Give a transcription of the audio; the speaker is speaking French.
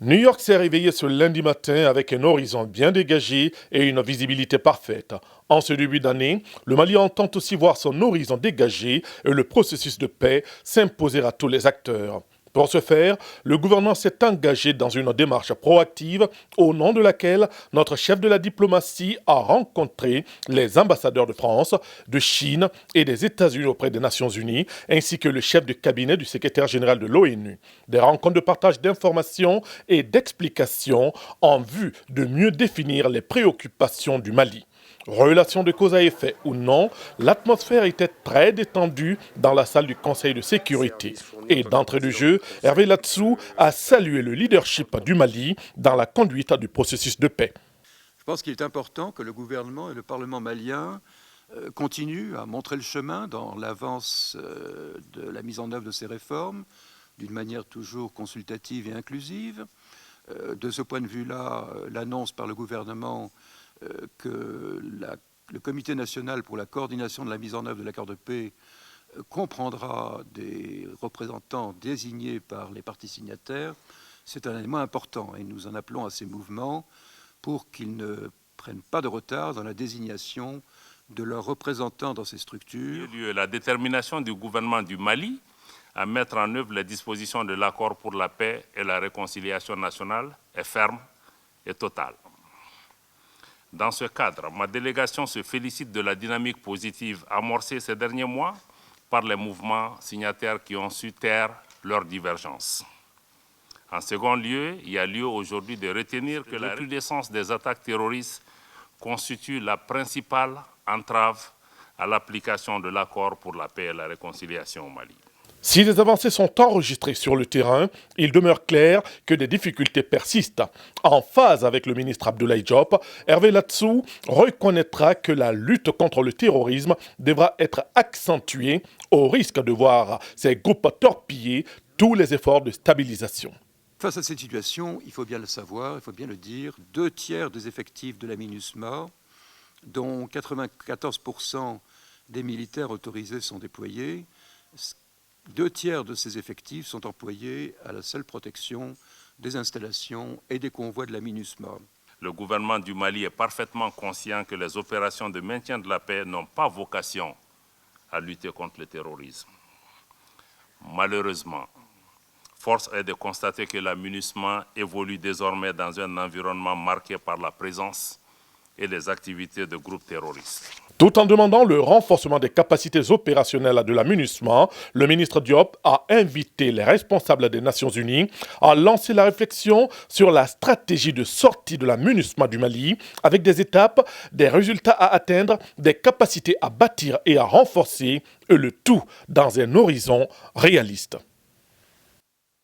New York s'est réveillé ce lundi matin avec un horizon bien dégagé et une visibilité parfaite. En ce début d'année, le Mali entend aussi voir son horizon dégagé et le processus de paix s'imposer à tous les acteurs. Pour ce faire, le gouvernement s'est engagé dans une démarche proactive au nom de laquelle notre chef de la diplomatie a rencontré les ambassadeurs de France, de Chine et des États-Unis auprès des Nations Unies, ainsi que le chef de cabinet du secrétaire général de l'ONU. Des rencontres de partage d'informations et d'explications en vue de mieux définir les préoccupations du Mali. Relation de cause à effet ou non, l'atmosphère était très détendue dans la salle du Conseil de sécurité. Et d'entrée de jeu, Hervé Latsou a salué le leadership du Mali dans la conduite du processus de paix. Je pense qu'il est important que le gouvernement et le Parlement malien continuent à montrer le chemin dans l'avance de la mise en œuvre de ces réformes, d'une manière toujours consultative et inclusive. De ce point de vue-là, l'annonce par le gouvernement que le Comité national pour la coordination de la mise en œuvre de l'accord de paix comprendra des représentants désignés par les parties signataires, c'est un élément important et nous en appelons à ces mouvements pour qu'ils ne prennent pas de retard dans la désignation de leurs représentants dans ces structures. La détermination du gouvernement du Mali à mettre en œuvre les dispositions de l'accord pour la paix et la réconciliation nationale est ferme et totale. Dans ce cadre, ma délégation se félicite de la dynamique positive amorcée ces derniers mois par les mouvements signataires qui ont su taire leurs divergences. En second lieu, il y a lieu aujourd'hui de retenir que la recrudescence des attaques terroristes constitue la principale entrave à l'application de l'accord pour la paix et la réconciliation au Mali. Si des avancées sont enregistrées sur le terrain, il demeure clair que des difficultés persistent. En phase avec le ministre Abdoulaye Diop, Hervé Latsou reconnaîtra que la lutte contre le terrorisme devra être accentuée au risque de voir ces groupes torpiller tous les efforts de stabilisation. Face à cette situation, il faut bien le savoir, il faut bien le dire, 2/3 des effectifs de la MINUSMA, dont 94% des militaires autorisés sont déployés, 2/3 de ces effectifs sont employés à la seule protection des installations et des convois de la MINUSMA. Le gouvernement du Mali est parfaitement conscient que les opérations de maintien de la paix n'ont pas vocation à lutter contre le terrorisme. Malheureusement, force est de constater que la MINUSMA évolue désormais dans un environnement marqué par la présence et les activités de groupes terroristes. Tout en demandant le renforcement des capacités opérationnelles de la MINUSMA, le ministre Diop a invité les responsables des Nations Unies à lancer la réflexion sur la stratégie de sortie de la MINUSMA du Mali avec des étapes, des résultats à atteindre, des capacités à bâtir et à renforcer, et le tout dans un horizon réaliste.